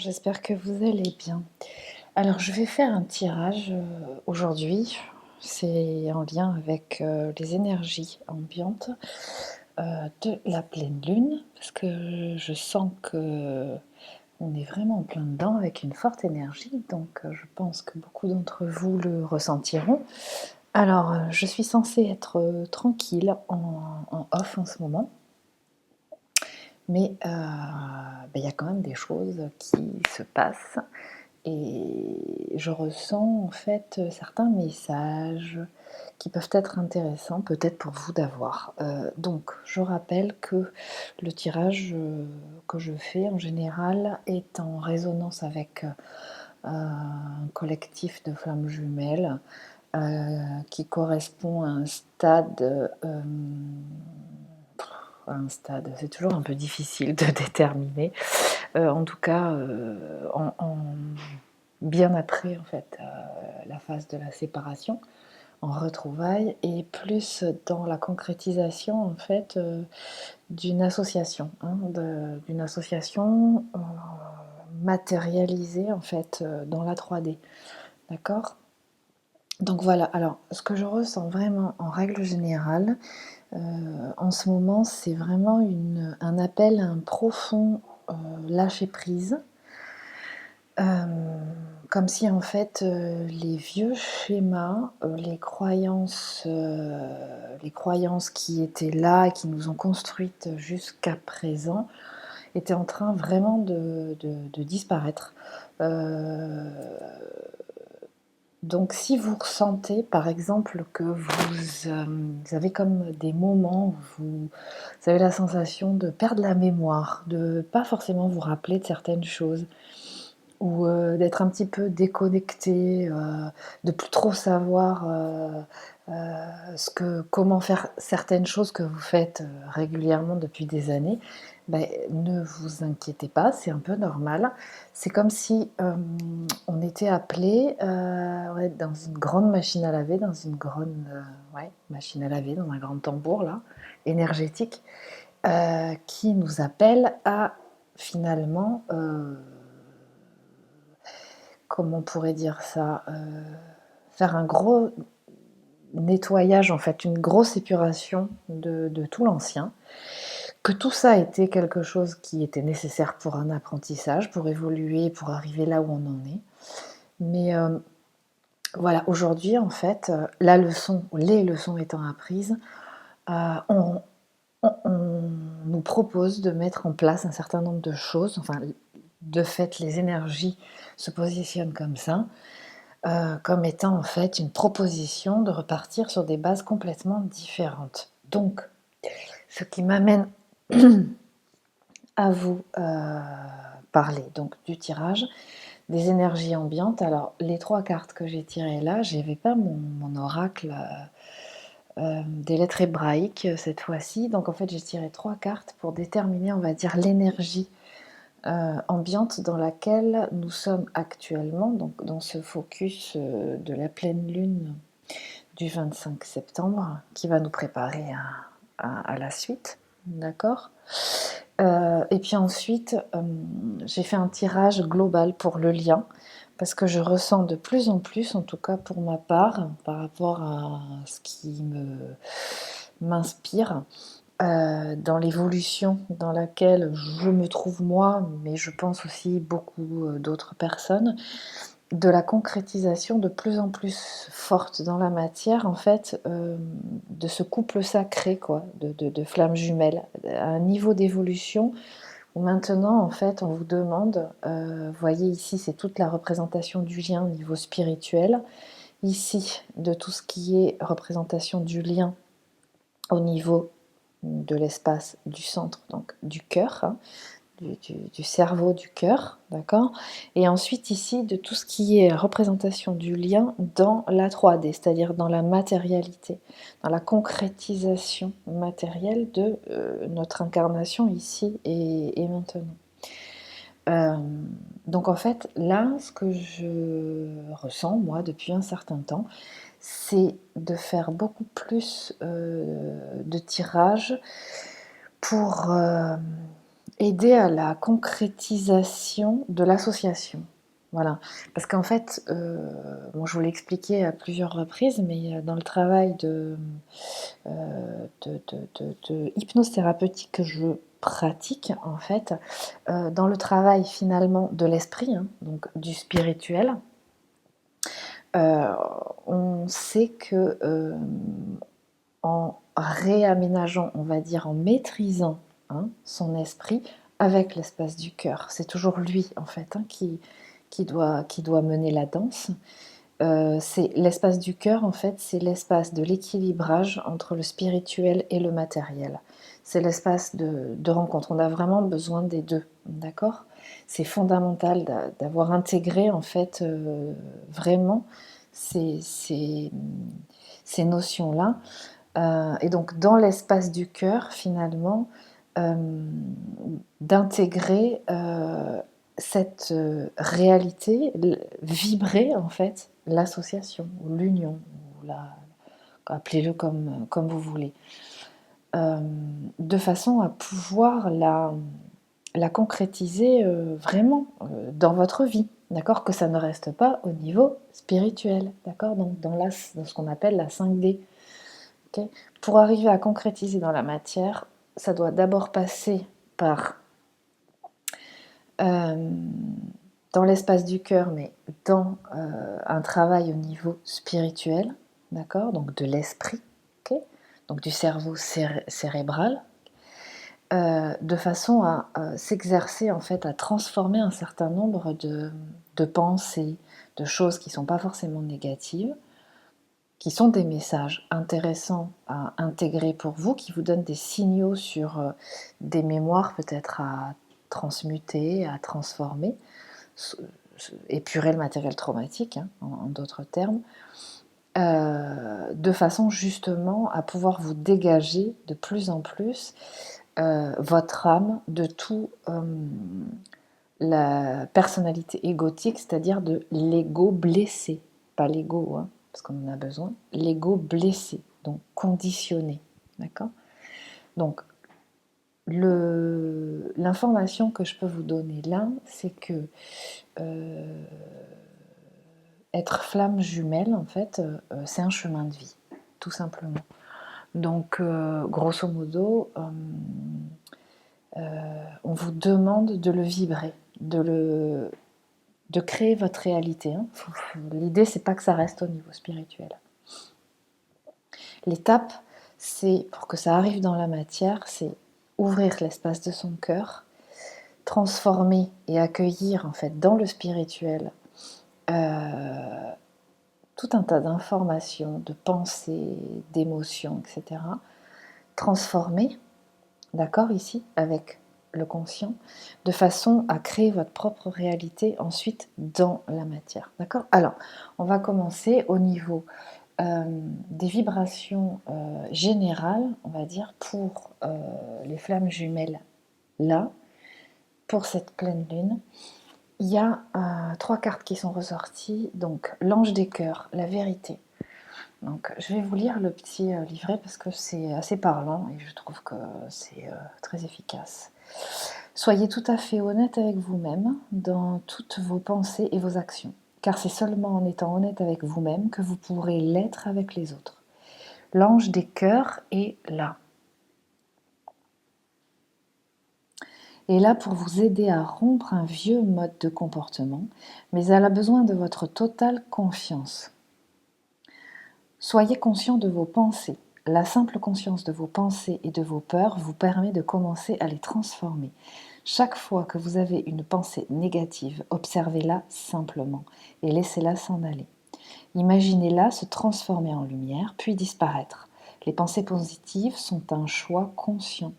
J'espère que vous allez bien. Alors, je vais faire un tirage aujourd'hui. C'est en lien avec les énergies ambiantes de la pleine lune, parce que je sens que on est vraiment en plein dedans avec une forte énergie, donc je pense que beaucoup d'entre vous le ressentiront. Alors, je suis censée être tranquille en off en ce moment, mais il y a quand même des choses qui se passent. Et je ressens en fait certains messages qui peuvent être intéressants peut-être pour vous d'avoir. Donc je rappelle que le tirage que je fais en général est en résonance avec un collectif de flammes jumelles qui correspond à un stade, c'est toujours un peu difficile de déterminer. En tout cas, bien après en fait la phase de la séparation, en retrouvailles, et plus dans la concrétisation en fait d'une association, hein, d'une association matérialisée en fait dans la 3D, d'accord. Donc voilà, alors ce que je ressens vraiment en règle générale en ce moment, c'est vraiment un appel à un profond lâcher prise. Comme si en fait les vieux schémas, les croyances qui étaient là et qui nous ont construites jusqu'à présent étaient en train vraiment de disparaître. Euh, donc si vous ressentez par exemple que vous avez comme des moments où vous avez la sensation de perdre la mémoire, de pas forcément vous rappeler de certaines choses, ou d'être un petit peu déconnecté, de plus trop savoir comment faire certaines choses que vous faites régulièrement depuis des années, ne vous inquiétez pas, c'est un peu normal. C'est comme si on était appelé ouais, dans une grande machine à laver, dans une grande ouais, machine à laver, dans un grand tambour là, énergétique, qui nous appelle à finalement comment on pourrait dire ça, faire un gros nettoyage, en fait, une grosse épuration de tout l'ancien, que tout ça était quelque chose qui était nécessaire pour un apprentissage, pour évoluer, pour arriver là où on en est. Mais voilà, aujourd'hui, en fait, la leçon, les leçons étant apprises, on, on nous propose de mettre en place un certain nombre de choses. Enfin, de fait, les énergies se positionnent comme ça, comme étant en fait une proposition de repartir sur des bases complètement différentes. Donc, ce qui m'amène à vous parler donc du tirage des énergies ambiantes. Alors, les 3 cartes que j'ai tirées là, je n'avais pas mon oracle des lettres hébraïques cette fois-ci. Donc, en fait, j'ai tiré 3 cartes pour déterminer, on va dire, l'énergie ambiante dans laquelle nous sommes actuellement, donc dans ce focus de la pleine lune du 25 septembre, qui va nous préparer à la suite, d'accord. Et puis ensuite, j'ai fait un tirage global pour le lien, parce que je ressens de plus en plus, en tout cas pour ma part, par rapport à ce qui m'inspire, dans l'évolution dans laquelle je me trouve moi, mais je pense aussi beaucoup d'autres personnes, de la concrétisation de plus en plus forte dans la matière, en fait, de ce couple sacré, quoi, de flammes jumelles, à un niveau d'évolution où maintenant, en fait, on vous demande, vous voyez ici, c'est toute la représentation du lien au niveau spirituel, ici, de tout ce qui est représentation du lien au niveau de l'espace du centre, donc du cœur, hein, du cerveau, du cœur, d'accord. Et ensuite ici, de tout ce qui est représentation du lien dans la 3D, c'est-à-dire dans la matérialité, dans la concrétisation matérielle de notre incarnation ici et maintenant. Euh, donc en fait, là, ce que je ressens, moi, depuis un certain temps, c'est de faire beaucoup plus de tirages pour aider à la concrétisation de l'association. Voilà, parce qu'en fait, bon, je vous l'ai expliqué à plusieurs reprises, mais dans le travail de hypnose thérapeutique que je pratique, en fait, dans le travail finalement de l'esprit, hein, donc du spirituel, on sait que en réaménageant, on va dire en maîtrisant, hein, son esprit avec l'espace du cœur, c'est toujours lui en fait, hein, qui doit mener la danse. C'est l'espace du cœur, en fait, c'est l'espace de l'équilibrage entre le spirituel et le matériel. C'est l'espace de rencontre. On a vraiment besoin des deux, d'accord? C'est fondamental d'avoir intégré, en fait, vraiment ces notions-là. Et donc, dans l'espace du cœur, finalement, euh, d'intégrer cette réalité, vibrer en fait l'association, ou l'union, ou appelez-le comme vous voulez, de façon à pouvoir la concrétiser vraiment dans votre vie, d'accord? Que ça ne reste pas au niveau spirituel, d'accord? Donc dans ce qu'on appelle la 5D. Okay. Pour arriver à concrétiser dans la matière, ça doit d'abord passer par dans l'espace du cœur, mais dans un travail au niveau spirituel, d'accord, donc de l'esprit, okay, donc du cerveau cérébral, de façon à s'exercer en fait à transformer un certain nombre de pensées, de choses qui ne sont pas forcément négatives, qui sont des messages intéressants à intégrer pour vous, qui vous donnent des signaux sur des mémoires peut-être à transmuter, à transformer, épurer le matériel traumatique, hein, en d'autres termes, de façon justement à pouvoir vous dégager de plus en plus votre âme de tout la personnalité égotique, c'est-à-dire de l'ego blessé, pas l'ego, hein, parce qu'on en a besoin, l'ego blessé, donc conditionné, d'accord? Donc, l'information que je peux vous donner là, c'est que être flamme jumelle, en fait, c'est un chemin de vie, tout simplement. Donc, grosso modo, on vous demande de le vibrer, de créer votre réalité. Hein. L'idée, c'est pas que ça reste au niveau spirituel. L'étape, c'est pour que ça arrive dans la matière, c'est ouvrir l'espace de son cœur, transformer et accueillir en fait dans le spirituel tout un tas d'informations, de pensées, d'émotions, etc. Transformer, d'accord, ici, avec le conscient, de façon à créer votre propre réalité ensuite dans la matière. D'accord? Alors, on va commencer au niveau des vibrations générales, on va dire, pour les flammes jumelles là, pour cette pleine lune. Il y a 3 cartes qui sont ressorties, donc l'ange des cœurs, la vérité. Donc je vais vous lire le petit livret parce que c'est assez parlant et je trouve que c'est très efficace. Soyez tout à fait honnête avec vous-même dans toutes vos pensées et vos actions, car c'est seulement en étant honnête avec vous-même que vous pourrez l'être avec les autres. L'ange des cœurs est là. Est là pour vous aider à rompre un vieux mode de comportement, mais elle a besoin de votre totale confiance. Soyez conscient de vos pensées. La simple conscience de vos pensées et de vos peurs vous permet de commencer à les transformer. Chaque fois que vous avez une pensée négative, observez-la simplement et laissez-la s'en aller. Imaginez-la se transformer en lumière, puis disparaître. Les pensées positives sont un choix conscient.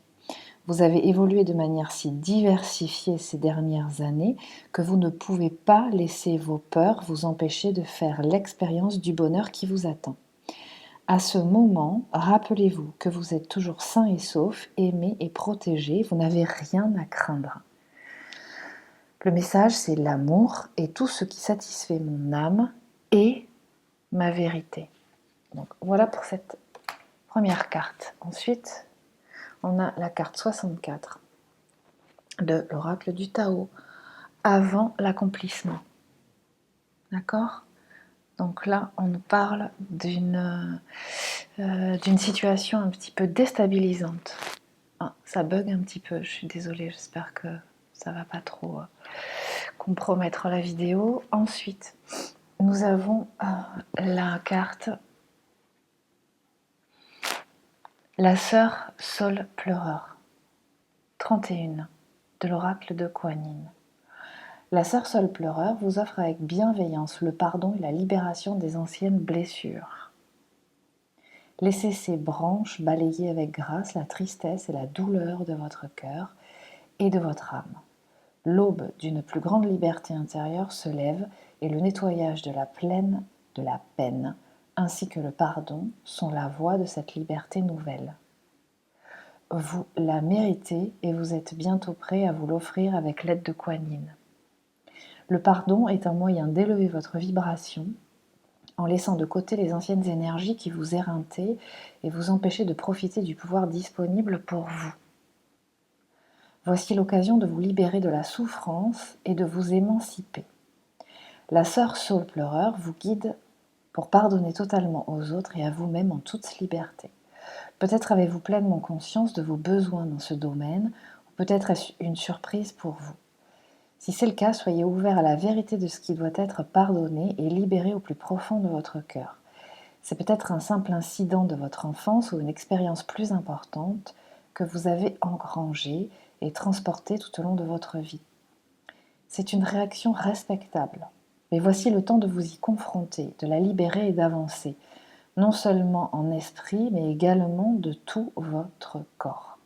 Vous avez évolué de manière si diversifiée ces dernières années que vous ne pouvez pas laisser vos peurs vous empêcher de faire l'expérience du bonheur qui vous attend. À ce moment, rappelez-vous que vous êtes toujours sain et sauf, aimé et protégé, vous n'avez rien à craindre. Le message, c'est l'amour et tout ce qui satisfait mon âme et ma vérité. Donc voilà pour cette première carte. Ensuite, on a la carte 64. de l'oracle du Tao, avant l'accomplissement. D'accord ? Donc là, on nous parle d'une situation un petit peu déstabilisante. Ah, ça bug un petit peu, je suis désolée, j'espère que ça va pas trop compromettre la vidéo. Ensuite, nous avons la carte La sœur Sol pleureur, 31, de l'oracle de Kuan Yin. La sœur Sol pleureur vous offre avec bienveillance le pardon et la libération des anciennes blessures. Laissez ces branches balayer avec grâce la tristesse et la douleur de votre cœur et de votre âme. L'aube d'une plus grande liberté intérieure se lève et le nettoyage de la peine ainsi que le pardon sont la voie de cette liberté nouvelle. Vous la méritez et vous êtes bientôt prêt à vous l'offrir avec l'aide de Kuan Yin. Le pardon est un moyen d'élever votre vibration en laissant de côté les anciennes énergies qui vous éreintaient et vous empêchaient de profiter du pouvoir disponible pour vous. Voici l'occasion de vous libérer de la souffrance et de vous émanciper. La sœur Saule pleureur vous guide pour pardonner totalement aux autres et à vous-même en toute liberté. Peut-être avez-vous pleinement conscience de vos besoins dans ce domaine, ou peut-être est-ce une surprise pour vous. Si c'est le cas, soyez ouvert à la vérité de ce qui doit être pardonné et libéré au plus profond de votre cœur. C'est peut-être un simple incident de votre enfance ou une expérience plus importante que vous avez engrangée et transportée tout au long de votre vie. C'est une réaction respectable. Mais voici le temps de vous y confronter, de la libérer et d'avancer, non seulement en esprit, mais également de tout votre corps.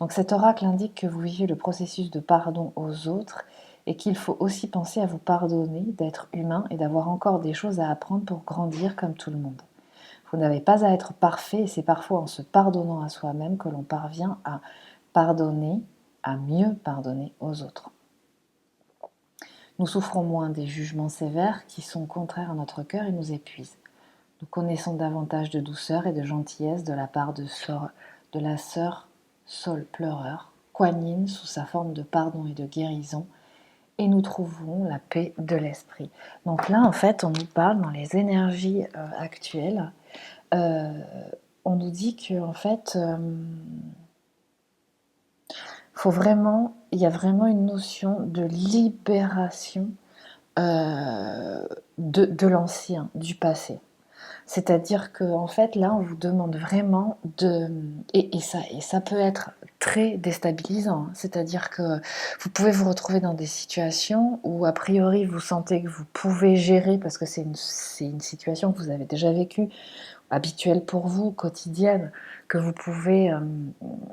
Donc cet oracle indique que vous vivez le processus de pardon aux autres et qu'il faut aussi penser à vous pardonner, d'être humain et d'avoir encore des choses à apprendre pour grandir comme tout le monde. Vous n'avez pas à être parfait et c'est parfois en se pardonnant à soi-même que l'on parvient à pardonner, à mieux pardonner aux autres. Nous souffrons moins des jugements sévères qui sont contraires à notre cœur et nous épuisent. Nous connaissons davantage de douceur et de gentillesse de la part de la sœur Saule pleureur, Kuan Yin sous sa forme de pardon et de guérison, et nous trouvons la paix de l'esprit. Donc là, en fait, on nous parle dans les énergies actuelles, on nous dit que en fait, il y a vraiment une notion de libération de l'ancien, du passé. C'est-à-dire que en fait là on vous demande vraiment et ça peut être très déstabilisant. C'est-à-dire que vous pouvez vous retrouver dans des situations où a priori vous sentez que vous pouvez gérer parce que c'est une situation que vous avez déjà vécue, habituelle pour vous, quotidienne, que vous pouvez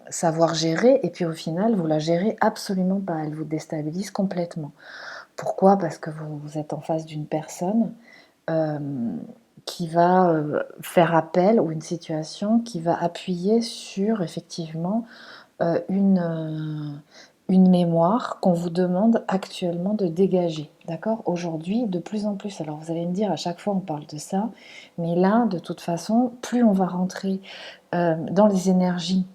savoir gérer et puis au final vous la gérez absolument pas, elle vous déstabilise complètement. Pourquoi ? Parce que vous êtes en face d'une personne qui va faire appel, ou une situation qui va appuyer sur effectivement une mémoire qu'on vous demande actuellement de dégager. D'accord ? Aujourd'hui, de plus en plus, alors vous allez me dire, à chaque fois on parle de ça, mais là, de toute façon, plus on va rentrer dans les énergies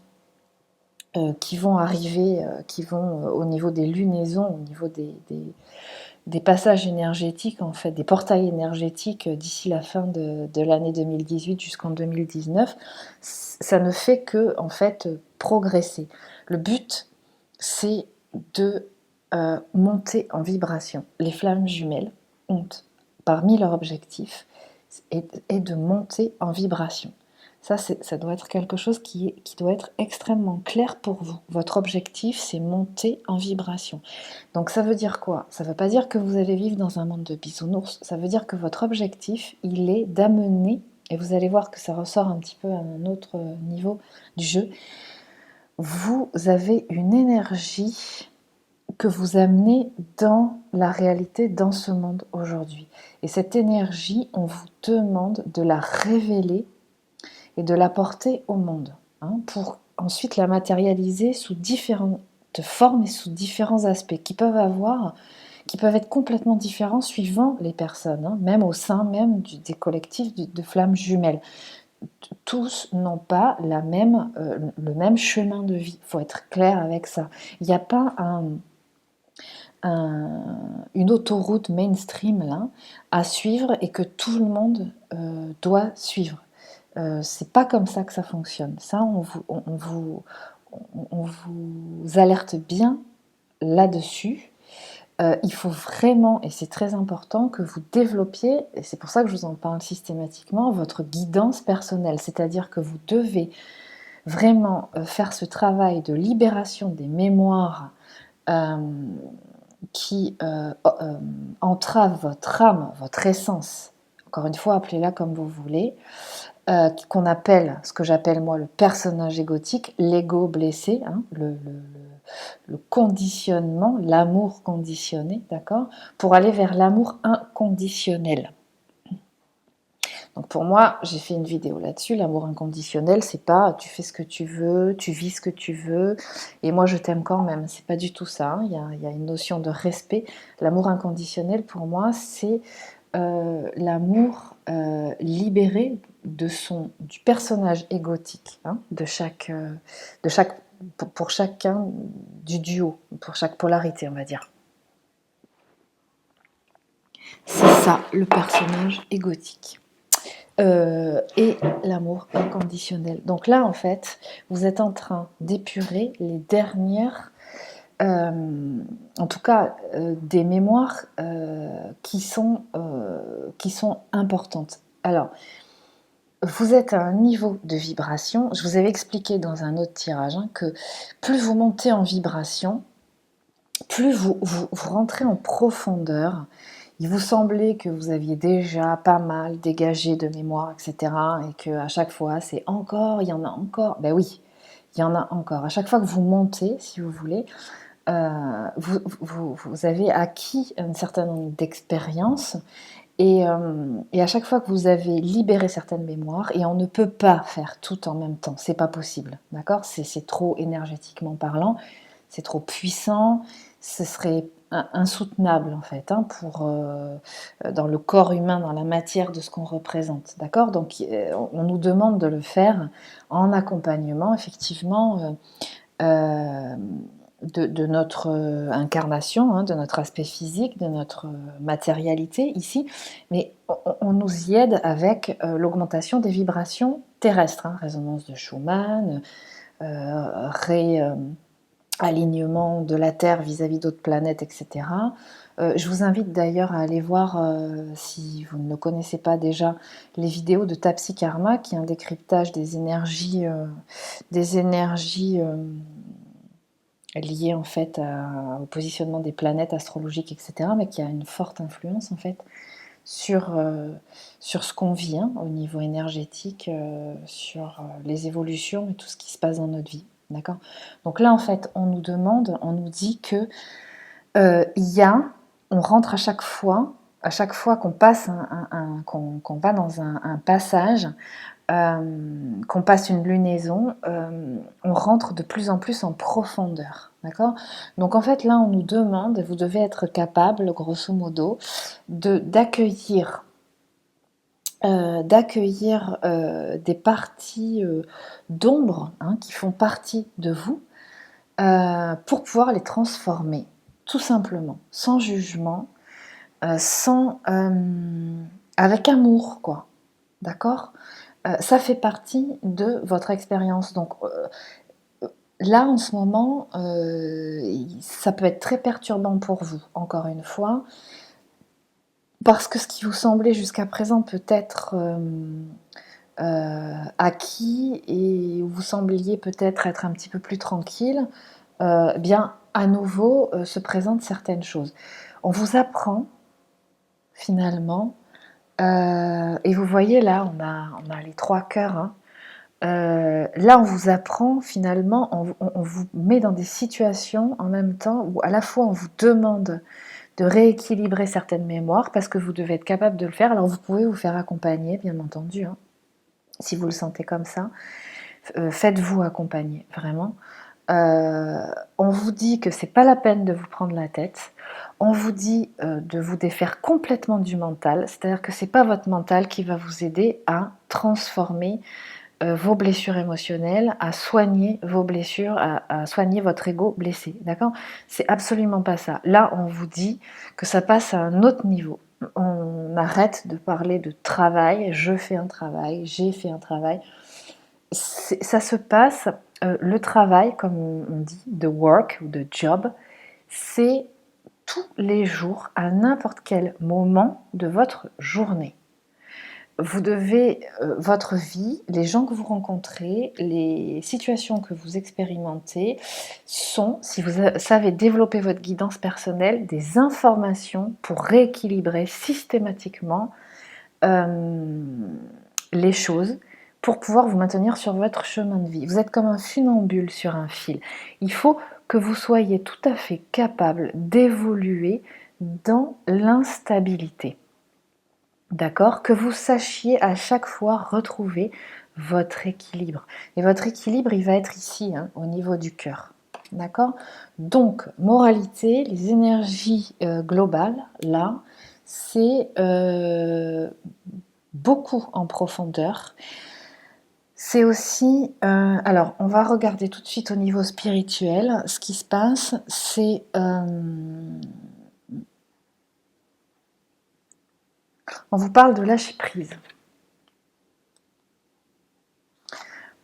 qui vont arriver, qui vont au niveau des lunaisons, au niveau des passages énergétiques, en fait, des portails énergétiques d'ici la fin de l'année 2018 jusqu'en 2019, ça ne fait que, en fait, progresser. Le but, c'est de monter en vibration. Les flammes jumelles ont, parmi leurs objectifs, est de monter en vibration. Ça doit être quelque chose qui doit être extrêmement clair pour vous. Votre objectif, c'est monter en vibration. Donc ça veut dire quoi ? Ça ne veut pas dire que vous allez vivre dans un monde de bisounours. Ça veut dire que votre objectif, il est d'amener, et vous allez voir que ça ressort un petit peu à un autre niveau du jeu, vous avez une énergie que vous amenez dans la réalité, dans ce monde aujourd'hui. Et cette énergie, on vous demande de la révéler et de la porter au monde, pour ensuite la matérialiser sous différentes formes et sous différents aspects qui peuvent être complètement différents suivant les personnes, même au sein même des collectifs de flammes jumelles. tous n'ont pas le même chemin de vie. Il faut être clair avec ça. Il n'y a pas une autoroute mainstream là, à suivre et que tout le monde doit suivre. C'est pas comme ça que ça fonctionne. Ça, on vous alerte bien là-dessus. Il faut vraiment, et c'est très important, que vous développiez, et c'est pour ça que je vous en parle systématiquement, votre guidance personnelle. C'est-à-dire que vous devez vraiment faire ce travail de libération des mémoires qui entravent votre âme, votre essence. Encore une fois, appelez-la comme vous voulez. Qu'on appelle, ce que j'appelle moi le personnage égotique, l'ego blessé, hein, le conditionnement, l'amour conditionné, d'accord, pour aller vers l'amour inconditionnel. Donc pour moi, j'ai fait une vidéo là-dessus, l'amour inconditionnel, c'est pas tu fais ce que tu veux, tu vis ce que tu veux, et moi je t'aime quand même, c'est pas du tout ça, hein. Il y a une notion de respect. L'amour inconditionnel pour moi, c'est l'amour libéré du personnage égotique, hein, pour chacun du duo, pour chaque polarité, on va dire. C'est ça, le personnage égotique. Et l'amour inconditionnel. Donc là, en fait, vous êtes en train d'épurer les dernières, en tout cas, des mémoires qui sont importantes. Alors, vous êtes à un niveau de vibration, je vous avais expliqué dans un autre tirage, hein, que plus vous montez en vibration, plus vous rentrez en profondeur. Il vous semblait que vous aviez déjà pas mal dégagé de mémoire, etc. Et qu'à chaque fois, c'est encore, il y en a encore. Ben oui, il y en a encore. À chaque fois que vous montez, si vous voulez, vous avez acquis un certain nombre d'expériences. Et à chaque fois que vous avez libéré certaines mémoires, et on ne peut pas faire tout en même temps, c'est pas possible, d'accord? C'est trop énergétiquement parlant, c'est trop puissant, ce serait insoutenable en fait, hein, dans le corps humain, dans la matière de ce qu'on représente, d'accord? Donc on nous demande de le faire en accompagnement, effectivement, de notre incarnation, hein, de notre aspect physique, de notre matérialité ici, mais on nous y aide avec l'augmentation des vibrations terrestres, hein, résonance de Schumann, alignement de la Terre vis-à-vis d'autres planètes, etc. Je vous invite d'ailleurs à aller voir, si vous ne le connaissez pas déjà, les vidéos de Tapsi Karma, qui est un décryptage des énergies liées en fait au positionnement des planètes astrologiques, etc., mais qui a une forte influence en fait sur ce qu'on vit, hein, au niveau énergétique, sur les évolutions et tout ce qui se passe dans notre vie. D'accord? Donc là, en fait, on nous dit que on rentre à chaque fois qu'on passe qu'on va dans un passage, qu'on passe une lunaison, on rentre de plus en plus en profondeur. D'accord? Donc en fait, là, on nous demande, vous devez être capable, grosso modo, d'accueillir des parties d'ombre, hein, qui font partie de vous, pour pouvoir les transformer, tout simplement, sans jugement, avec amour, quoi. D'accord? Ça fait partie de votre expérience. Donc là, en ce moment, ça peut être très perturbant pour vous, encore une fois, parce que ce qui vous semblait jusqu'à présent peut-être acquis et où vous sembliez peut-être être un petit peu plus tranquille, bien à nouveau se présentent certaines choses. On vous apprend finalement, et vous voyez là, on a les 3 cœurs, hein. Là, on vous apprend finalement, on vous met dans des situations en même temps où à la fois on vous demande de rééquilibrer certaines mémoires parce que vous devez être capable de le faire. Alors vous pouvez vous faire accompagner, bien entendu, hein, si vous le sentez comme ça. Faites-vous accompagner, vraiment. On vous dit que c'est pas la peine de vous prendre la tête. On vous dit de vous défaire complètement du mental, c'est-à-dire que c'est pas votre mental qui va vous aider à transformer vos blessures émotionnelles, à soigner vos blessures, à soigner votre ego blessé, d'accord? C'est absolument pas ça. Là, on vous dit que ça passe à un autre niveau. On arrête de parler de travail, je fais un travail, j'ai fait un travail. Ça se passe, le travail, comme on dit, de work ou de job, c'est tous les jours, à n'importe quel moment de votre journée. Vous devez, votre vie, les gens que vous rencontrez, les situations que vous expérimentez sont, si vous savez développer votre guidance personnelle, des informations pour rééquilibrer systématiquement les choses, pour pouvoir vous maintenir sur votre chemin de vie. Vous êtes comme un funambule sur un fil. Il faut que vous soyez tout à fait capable d'évoluer dans l'instabilité. D'accord? Que vous sachiez à chaque fois retrouver votre équilibre. Et votre équilibre, il va être ici, hein, au niveau du cœur. D'accord? Donc, moralité, les énergies globales, là, c'est beaucoup en profondeur. C'est aussi, alors on va regarder tout de suite au niveau spirituel. Ce qui se passe, c'est on vous parle de lâcher prise.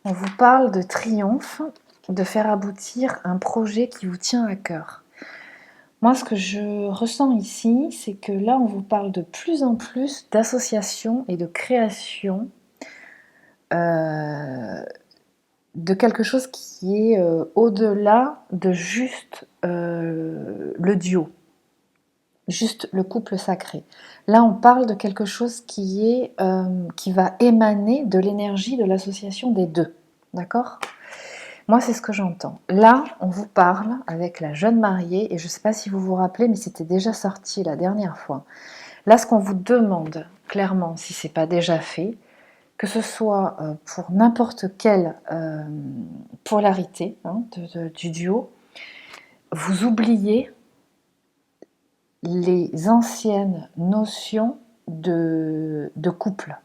On vous parle de triomphe, de faire aboutir un projet qui vous tient à cœur. Moi, ce que je ressens ici, c'est que là, on vous parle de plus en plus d'associations et de création de quelque chose qui est au-delà de juste le duo, juste le couple sacré. Là, on parle de quelque chose qui va émaner de l'énergie de l'association des deux. D'accord ? Moi, c'est ce que j'entends. Là, on vous parle avec la jeune mariée, et je ne sais pas si vous vous rappelez, mais c'était déjà sorti la dernière fois. Là, ce qu'on vous demande, clairement, si ce n'est pas déjà fait, que ce soit pour n'importe quelle polarité du duo, vous oubliez les anciennes notions de couple.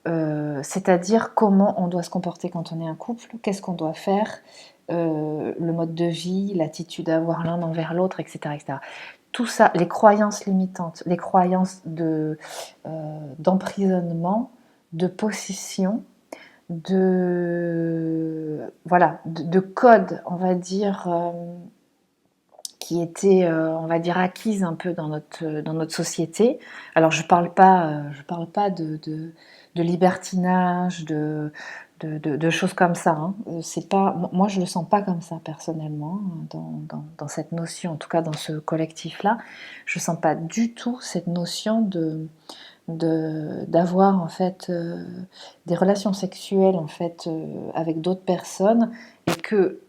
C'est-à-dire comment on doit se comporter quand on est un couple, qu'est-ce qu'on doit faire, le mode de vie, l'attitude à avoir l'un envers l'autre, etc., etc. Tout ça, les croyances limitantes, les croyances d'emprisonnement, de possession, de code, on va dire, qui étaient, on va dire, acquises un peu dans notre société. Alors je parle pas de libertinage, de choses comme ça. Hein. C'est pas, moi je le sens pas comme ça personnellement, dans cette notion, en tout cas dans ce collectif-là. Je sens pas du tout cette notion d'avoir en fait des relations sexuelles en fait avec d'autres personnes et que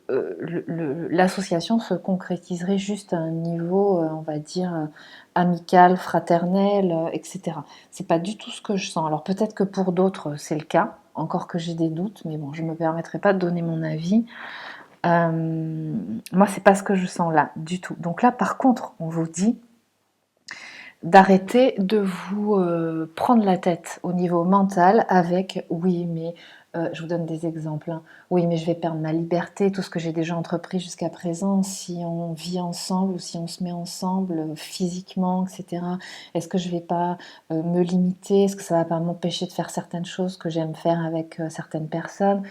l'association se concrétiserait juste à un niveau on va dire amical, fraternel, etc. C'est pas du tout ce que je sens. Alors peut-être que pour d'autres c'est le cas, encore que j'ai des doutes, mais bon, je me permettrai pas de donner mon avis. Moi c'est pas ce que je sens là du tout. Donc là par contre on vous dit d'arrêter de vous prendre la tête au niveau mental avec oui mais je vous donne des exemples, hein. Oui mais je vais perdre ma liberté, tout ce que j'ai déjà entrepris jusqu'à présent, si on vit ensemble ou si on se met ensemble physiquement, etc. Est-ce que je vais pas me limiter? Est-ce que ça va pas m'empêcher de faire certaines choses que j'aime faire avec certaines personnes?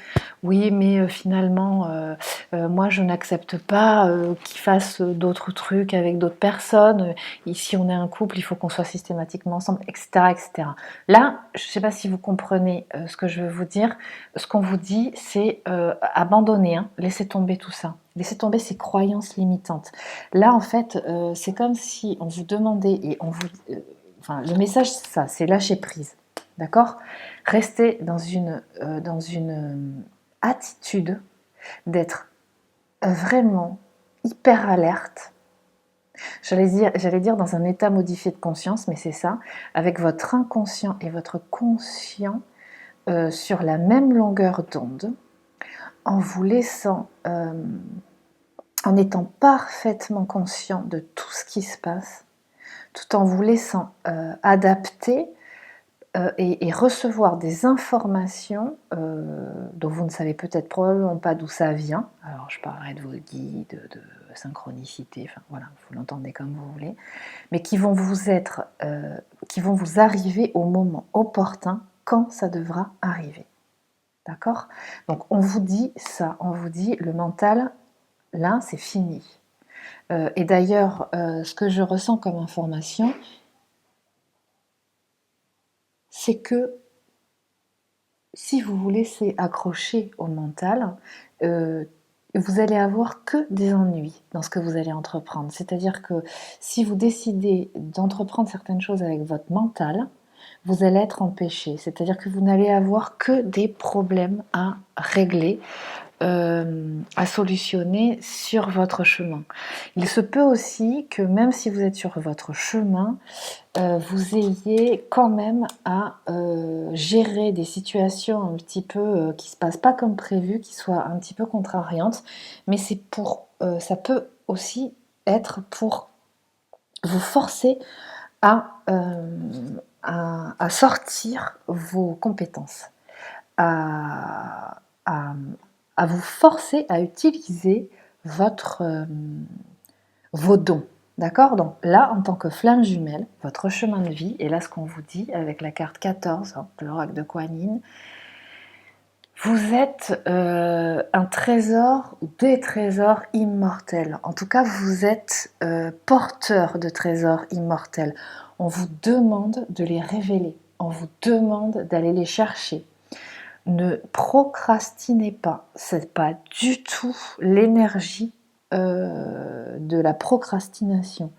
Oui mais finalement moi je n'accepte pas qu'il fasse d'autres trucs avec d'autres personnes. Ici on est un couple, il faut qu'on soit systématiquement ensemble, etc., etc. Là, je ne sais pas si vous comprenez ce que je veux vous dire. Ce qu'on vous dit, c'est abandonner, hein, laissez tomber tout ça. Laissez tomber ces croyances limitantes. Là, en fait, c'est comme si on vous demandait, et on vous... enfin, le message, c'est ça, c'est lâcher prise. D'accord? Restez dans une attitude d'être vraiment hyper alerte. J'allais dire dans un état modifié de conscience, mais c'est ça, avec votre inconscient et votre conscient sur la même longueur d'onde, en vous laissant, en étant parfaitement conscient de tout ce qui se passe, tout en vous laissant adapter et recevoir des informations dont vous ne savez peut-être probablement pas d'où ça vient. Alors je parlerai de vos guides, de synchronicité, enfin voilà, vous l'entendez comme vous voulez, mais qui vont qui vont vous arriver au moment opportun quand ça devra arriver. D'accord? Donc on vous dit ça, on vous dit le mental, là c'est fini. Et d'ailleurs, ce que je ressens comme information, c'est que si vous vous laissez accrocher au mental, vous allez avoir que des ennuis dans ce que vous allez entreprendre. C'est-à-dire que si vous décidez d'entreprendre certaines choses avec votre mental, vous allez être empêché. C'est-à-dire que vous n'allez avoir que des problèmes à régler, à solutionner sur votre chemin. Il se peut aussi que même si vous êtes sur votre chemin, vous ayez quand même à gérer des situations un petit peu qui ne se passent pas comme prévu, qui soient un petit peu contrariantes, mais ça peut aussi être pour vous forcer à, à sortir vos compétences, à, à, à vous forcer à utiliser vos dons. D'accord? Donc là, en tant que flamme jumelle, votre chemin de vie, et là ce qu'on vous dit avec la carte 14, hein, de l'oracle de Kuan Yin, vous êtes un trésor ou des trésors immortels. En tout cas, vous êtes porteur de trésors immortels. On vous demande de les révéler. On vous demande d'aller les chercher. Ne procrastinez pas. C'est pas du tout l'énergie de la procrastination.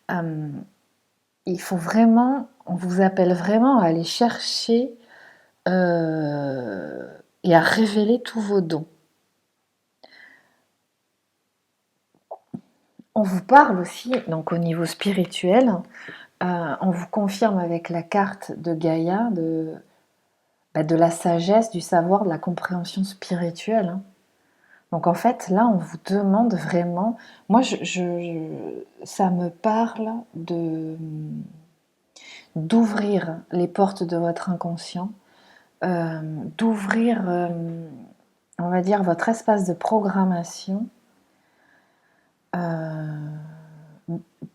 Il faut vraiment, on vous appelle vraiment à aller chercher et à révéler tous vos dons. On vous parle aussi, donc au niveau spirituel, on vous confirme avec la carte de Gaïa de la sagesse, du savoir, de la compréhension spirituelle. Hein. Donc en fait, là, on vous demande vraiment, moi, ça me parle d'ouvrir les portes de votre inconscient, d'ouvrir, on va dire, votre espace de programmation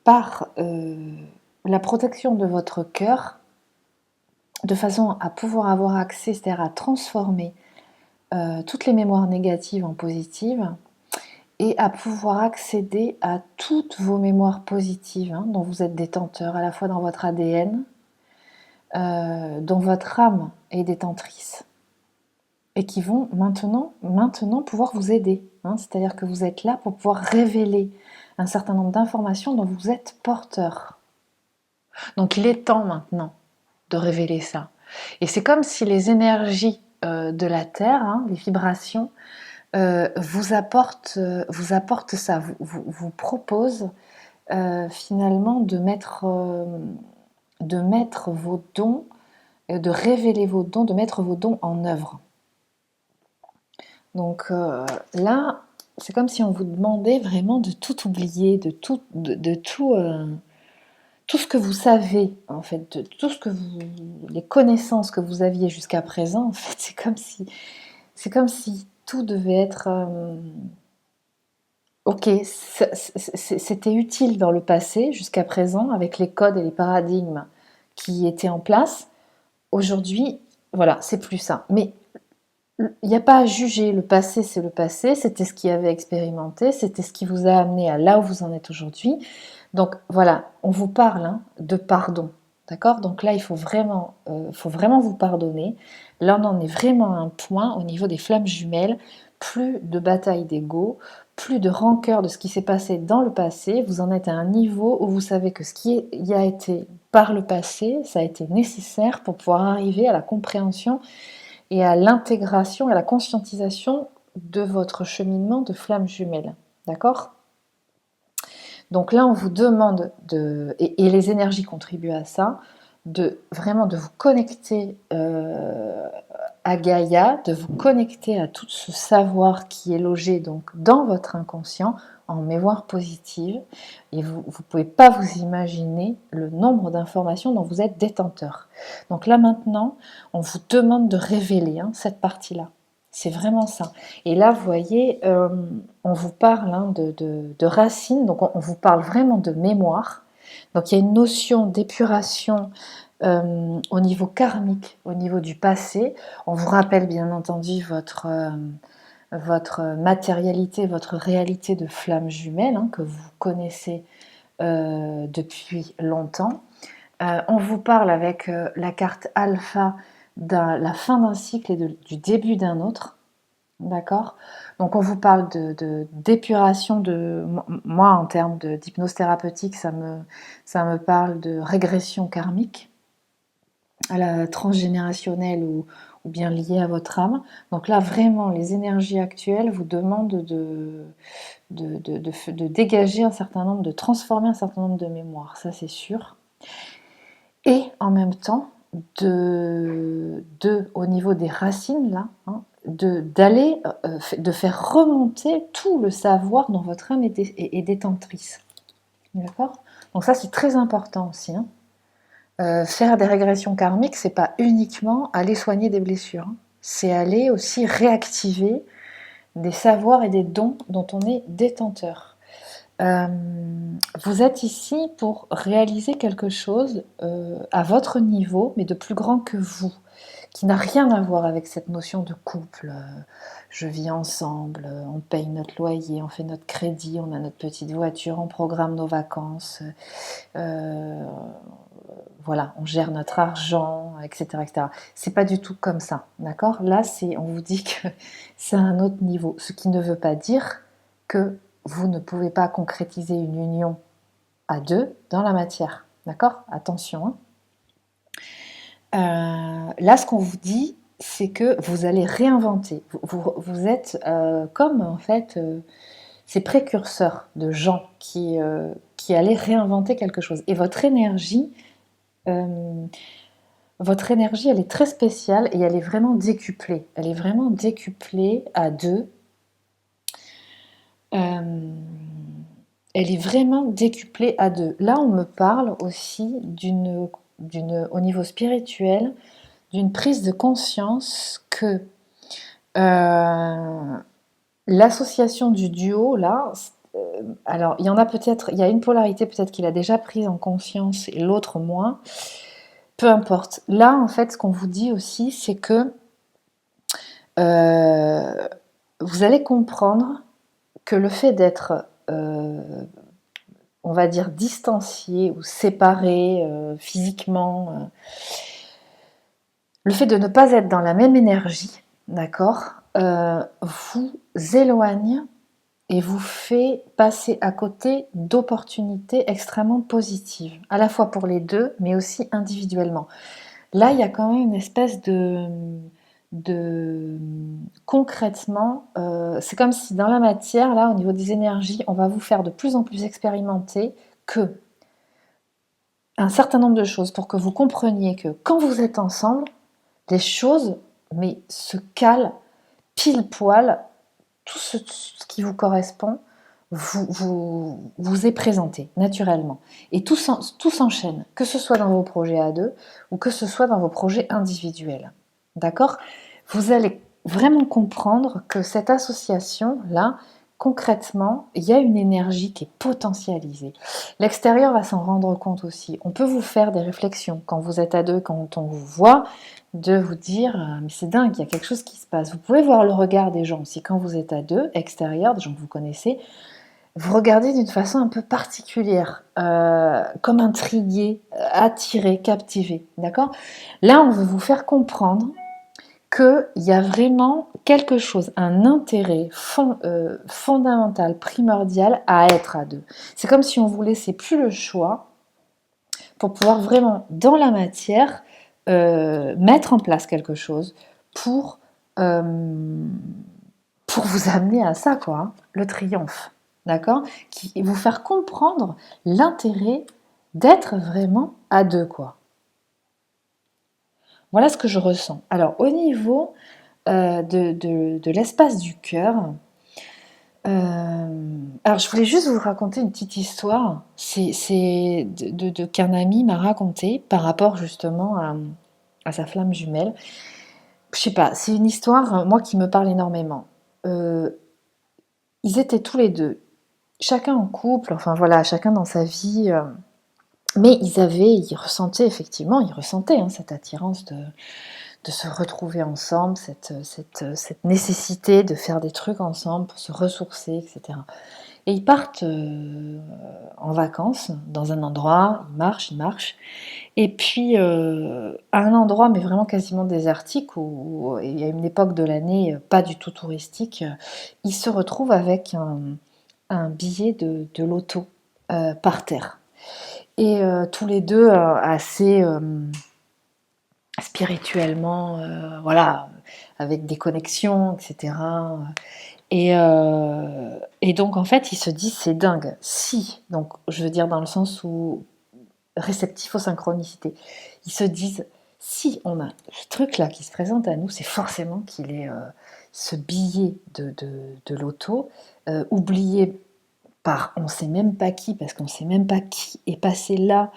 par la protection de votre cœur, de façon à pouvoir avoir accès, c'est-à-dire à transformer toutes les mémoires négatives en positives et à pouvoir accéder à toutes vos mémoires positives hein, dont vous êtes détenteur, à la fois dans votre ADN, dont votre âme est détentrice et qui vont maintenant pouvoir vous aider. Hein, c'est-à-dire que vous êtes là pour pouvoir révéler un certain nombre d'informations dont vous êtes porteur. Donc il est temps maintenant de révéler ça. Et c'est comme si les énergies de la Terre, hein, les vibrations, vous apportent ça, vous proposent finalement de mettre vos dons, de révéler vos dons, de mettre vos dons en œuvre. Donc là, c'est comme si on vous demandait vraiment de tout oublier, de tout, tout ce que vous savez, en fait, de tout ce que les connaissances que vous aviez jusqu'à présent. En fait, c'est comme si tout devait être ok. C'était utile dans le passé, jusqu'à présent, avec les codes et les paradigmes qui étaient en place. Aujourd'hui, voilà, c'est plus ça. Mais il n'y a pas à juger, le passé c'est le passé, c'était ce qu'il y avait expérimenté, c'était ce qui vous a amené à là où vous en êtes aujourd'hui. Donc voilà, on vous parle hein, de pardon, d'accord? Donc là il faut vraiment vous pardonner. Là on en est vraiment à un point au niveau des flammes jumelles, plus de bataille d'ego, plus de rancœur de ce qui s'est passé dans le passé, vous en êtes à un niveau où vous savez que ce qui y a été par le passé, ça a été nécessaire pour pouvoir arriver à la compréhension et à l'intégration et à la conscientisation de votre cheminement de flamme jumelle. D'accord? Donc là, on vous demande, et les énergies contribuent à ça, de vraiment de vous connecter à Gaïa, de vous connecter à tout ce savoir qui est logé donc dans votre inconscient en mémoire positive. Et vous ne pouvez pas vous imaginer le nombre d'informations dont vous êtes détenteur. Donc là maintenant, on vous demande de révéler cette partie-là. C'est vraiment ça. Et là, vous voyez, on vous parle de racines, donc on vous parle vraiment de mémoire. Donc il y a une notion d'épuration au niveau karmique, au niveau du passé. On vous rappelle bien entendu votre matérialité, votre réalité de flamme jumelle que vous connaissez depuis longtemps. On vous parle avec la carte alpha de la fin d'un cycle et du début d'un autre. D'accord. Donc on vous parle d'épuration moi en termes d'hypnose thérapeutique, ça me parle de régression karmique à la transgénérationnelle ou bien liée à votre âme. Donc là vraiment les énergies actuelles vous demandent de dégager un certain nombre, de transformer un certain nombre de mémoires, ça c'est sûr. Et en même temps au niveau des racines là, de faire remonter tout le savoir dont votre âme est détentrice. D'accord. Donc ça c'est très important aussi. Faire des régressions karmiques, c'est pas uniquement aller soigner des blessures. C'est aller aussi réactiver des savoirs et des dons dont on est détenteur. Vous êtes ici pour réaliser quelque chose à votre niveau, mais de plus grand que vous, qui n'a rien à voir avec cette notion de couple. Je vis ensemble, on paye notre loyer, on fait notre crédit, on a notre petite voiture, on programme nos vacances, voilà, on gère notre argent, etc., etc. C'est pas du tout comme ça, d'accord? Là, on vous dit que c'est un autre niveau, ce qui ne veut pas dire que vous ne pouvez pas concrétiser une union à deux dans la matière, d'accord? Attention. Là, ce qu'on vous dit, c'est que vous allez réinventer. Vous êtes comme, en fait, ces précurseurs de gens qui allaient réinventer quelque chose. Et votre énergie, elle est très spéciale et elle est vraiment décuplée. Elle est vraiment décuplée à deux. Elle est vraiment décuplée à deux. Là, on me parle aussi au niveau spirituel, d'une prise de conscience que l'association du duo, là, alors il y en a peut-être, il y a une polarité peut-être qu'il a déjà prise en conscience et l'autre moins. Peu importe. Là, en fait, ce qu'on vous dit aussi, c'est que vous allez comprendre que le fait d'être, on va dire, distancié ou séparé physiquement, le fait de ne pas être dans la même énergie, d'accord, vous éloigne et vous fait passer à côté d'opportunités extrêmement positives, à la fois pour les deux, mais aussi individuellement. Là, il y a quand même une espèce concrètement, c'est comme si dans la matière, là, au niveau des énergies, on va vous faire de plus en plus expérimenter que un certain nombre de choses pour que vous compreniez que quand vous êtes ensemble, les choses se calent pile poil, tout ce qui vous correspond vous est présenté naturellement. Et tout s'enchaîne, que ce soit dans vos projets à deux ou que ce soit dans vos projets individuels. D'accord? Vous allez vraiment comprendre que cette association-là, concrètement, il y a une énergie qui est potentialisée. L'extérieur va s'en rendre compte aussi. On peut vous faire des réflexions quand vous êtes à deux, quand on vous voit, de vous dire mais c'est dingue, il y a quelque chose qui se passe. Vous pouvez voir le regard des gens aussi quand vous êtes à deux, extérieurs, des gens que vous connaissez. Vous regardez d'une façon un peu particulière, comme intrigué, attiré, captivé. D'accord? Là, on veut vous faire comprendre qu'il y a vraiment quelque chose, un intérêt fondamental, primordial à être à deux. C'est comme si on vous laissait plus le choix pour pouvoir vraiment, dans la matière, mettre en place quelque chose pour vous amener à ça, quoi, le triomphe, d'accord? Vous faire comprendre l'intérêt d'être vraiment à deux, quoi. Voilà ce que je ressens. Alors au niveau de l'espace du cœur, alors je voulais juste vous raconter une petite histoire. C'est qu'un ami m'a raconté par rapport justement à sa flamme jumelle. Je sais pas, c'est une histoire, moi, qui me parle énormément. Euh, Ils étaient tous les deux, chacun en couple, enfin voilà, chacun dans sa vie, mais ils ressentaient effectivement, ils ressentaient hein, cette attirance de se retrouver ensemble, cette nécessité de faire des trucs ensemble pour se ressourcer, etc. Et ils partent en vacances dans un endroit, ils marchent, et puis à un endroit, mais vraiment quasiment désertique, où il y a une époque de l'année pas du tout touristique, ils se retrouvent avec un billet de loto par terre. Et tous les deux assez spirituellement, voilà, avec des connexions, etc. Et donc en fait, ils se disent c'est dingue. Si, donc je veux dire dans le sens où réceptif aux synchronicités, ils se disent si on a ce truc-là qui se présente à nous, c'est forcément qu'il est ce billet de loto, oublié par on sait même pas qui, parce qu'on sait même pas qui est passé là,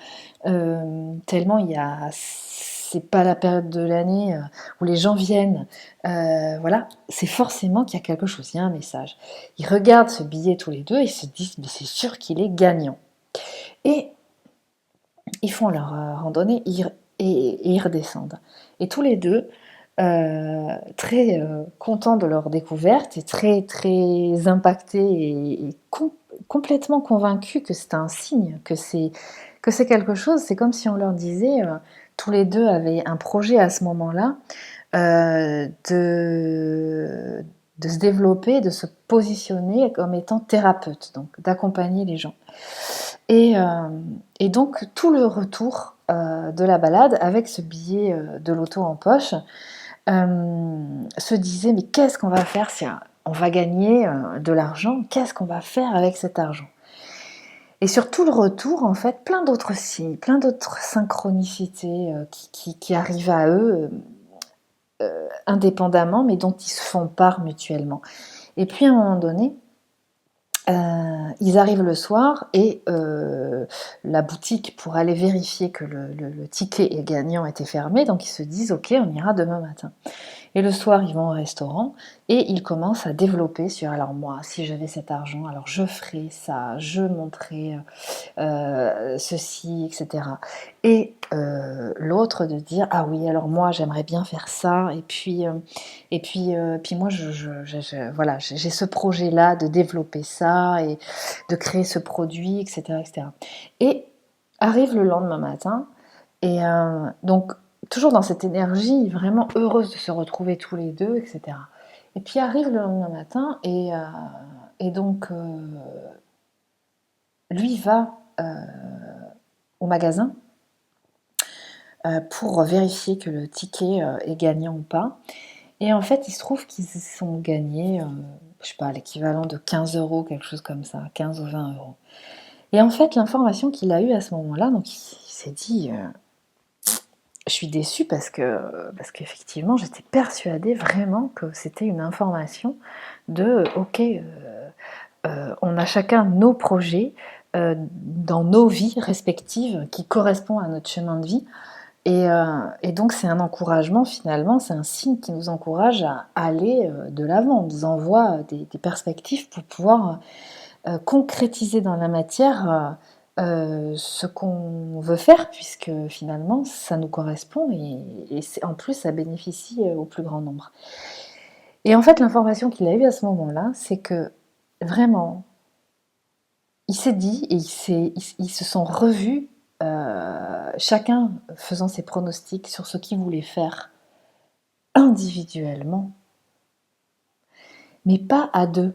tellement il y a c'est pas la période de l'année où les gens viennent. Voilà, c'est forcément qu'il y a quelque chose, il y a un message. Ils regardent ce billet tous les deux et ils se disent mais c'est sûr qu'il est gagnant. Et ils font leur randonnée et ils redescendent. Et tous les deux, très contents de leur découverte et très très impactés et complètement convaincus que c'est un signe, que c'est quelque chose. C'est comme si on leur disait, tous les deux avaient un projet à ce moment-là, de se développer, de se positionner comme étant thérapeute, donc d'accompagner les gens. Et, euh, et donc tout le retour de la balade avec ce billet de loto en poche, se disait mais qu'est-ce qu'on va faire si on va gagner de l'argent, qu'est-ce qu'on va faire avec cet argent? Et sur tout le retour, en fait, plein d'autres signes, plein d'autres synchronicités qui arrivent à eux indépendamment, mais dont ils se font part mutuellement. Et puis à un moment donné, ils arrivent le soir et la boutique, pour aller vérifier que le ticket est gagnant, était fermée, donc ils se disent ok, on ira demain matin. Et le soir, ils vont au restaurant et ils commencent à développer sur alors moi, si j'avais cet argent, alors je ferais ça, je monterais ceci, etc. Et l'autre de dire ah oui, alors moi j'aimerais bien faire ça, puis moi voilà, j'ai ce projet-là de développer ça et de créer ce produit, etc., etc. Et arrive le lendemain matin et donc toujours dans cette énergie, vraiment heureuse de se retrouver tous les deux, etc. Et puis arrive le lendemain matin et donc lui va au magasin pour vérifier que le ticket est gagnant ou pas. Et en fait, il se trouve qu'ils sont gagnés, je sais pas, l'équivalent de 15 euros, quelque chose comme ça, 15 ou 20 euros. Et en fait, l'information qu'il a eue à ce moment-là, donc il s'est dit, je suis déçue parce qu'effectivement, j'étais persuadée vraiment que c'était une information de, ok, on a chacun nos projets dans nos vies respectives qui correspondent à notre chemin de vie. Et donc c'est un encouragement finalement, c'est un signe qui nous encourage à aller de l'avant, on nous envoie des perspectives pour pouvoir concrétiser dans la matière ce qu'on veut faire, puisque finalement ça nous correspond et en plus ça bénéficie au plus grand nombre. Et en fait l'information qu'il a eue à ce moment-là, c'est que vraiment, il s'est dit et ils se sont revus, chacun faisant ses pronostics sur ce qu'il voulait faire individuellement, mais pas à deux.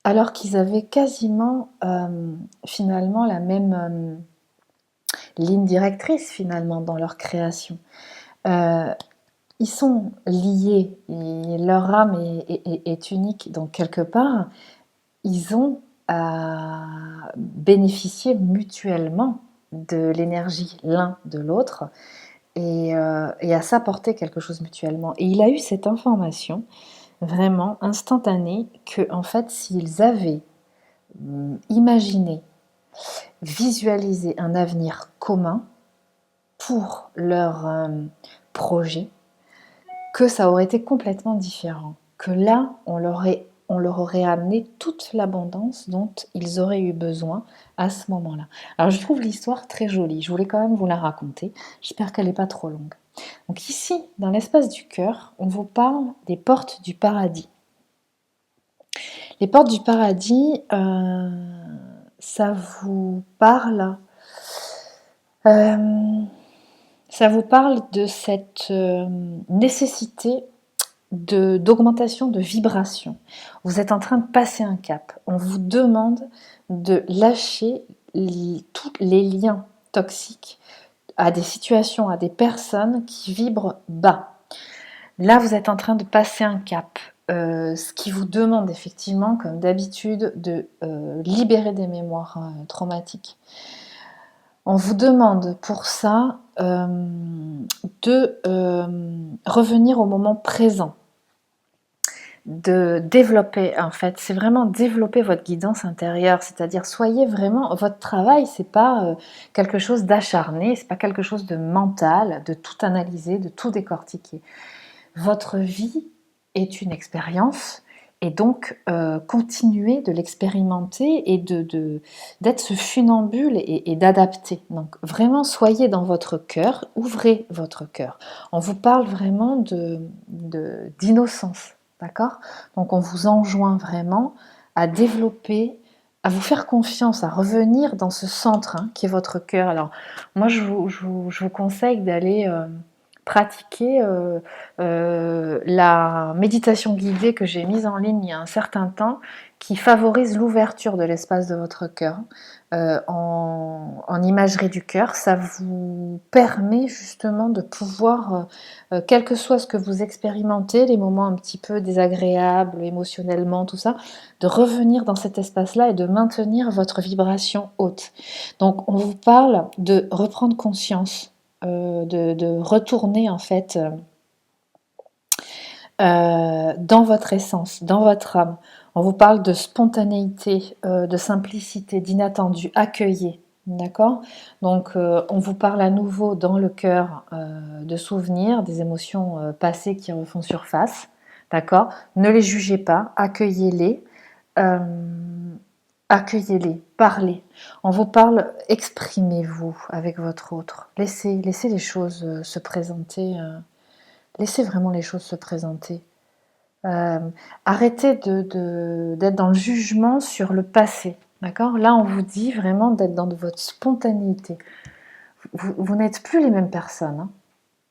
Alors qu'ils avaient quasiment finalement la même ligne directrice finalement dans leur création. Euh, Ils sont liés, et leur âme est unique, donc quelque part, ils ont à bénéficier mutuellement de l'énergie l'un de l'autre et à s'apporter quelque chose mutuellement. Et il a eu cette information vraiment instantanée que, en fait, s'ils avaient imaginé, visualisé un avenir commun pour leur projet, que ça aurait été complètement différent. Que là, on leur aurait amené toute l'abondance dont ils auraient eu besoin à ce moment-là. Alors je trouve l'histoire très jolie, je voulais quand même vous la raconter, j'espère qu'elle n'est pas trop longue. Donc ici, dans l'espace du cœur, on vous parle des portes du paradis. Les portes du paradis, ça vous parle... ça vous parle de cette nécessité d'augmentation de vibration. Vous êtes en train de passer un cap. On vous demande de lâcher tous les liens toxiques à des situations, à des personnes qui vibrent bas. Là, vous êtes en train de passer un cap. Ce qui vous demande effectivement, comme d'habitude, de libérer des mémoires traumatiques. On vous demande pour ça de revenir au moment présent, de développer, en fait, c'est vraiment développer votre guidance intérieure, c'est-à-dire soyez vraiment, votre travail, c'est pas quelque chose d'acharné, c'est pas quelque chose de mental, de tout analyser, de tout décortiquer. Votre vie est une expérience, et donc continuez de l'expérimenter et d'être ce funambule et d'adapter. Donc vraiment soyez dans votre cœur, ouvrez votre cœur. On vous parle vraiment d'innocence, d'accord? Donc on vous enjoint vraiment à développer, à vous faire confiance, à revenir dans ce centre qui est votre cœur. Alors moi je vous conseille d'aller pratiquer la méditation guidée que j'ai mise en ligne il y a un certain temps, qui favorise l'ouverture de l'espace de votre cœur en imagerie du cœur. Ça vous permet justement de pouvoir, quel que soit ce que vous expérimentez, les moments un petit peu désagréables émotionnellement, tout ça, de revenir dans cet espace-là et de maintenir votre vibration haute. Donc on vous parle de reprendre conscience, de retourner en fait dans votre essence, dans votre âme. On vous parle de spontanéité, de simplicité, d'inattendu, accueillez, d'accord? Donc on vous parle à nouveau dans le cœur de souvenirs, des émotions passées qui refont surface, d'accord? Ne les jugez pas, accueillez-les. Euh, Accueillez-les, parlez. On vous parle, exprimez-vous avec votre autre. Laissez les choses se présenter. Laissez vraiment les choses se présenter. Arrêtez d'être dans le jugement sur le passé. D'accord? Là, on vous dit vraiment d'être dans votre spontanéité. Vous n'êtes plus les mêmes personnes.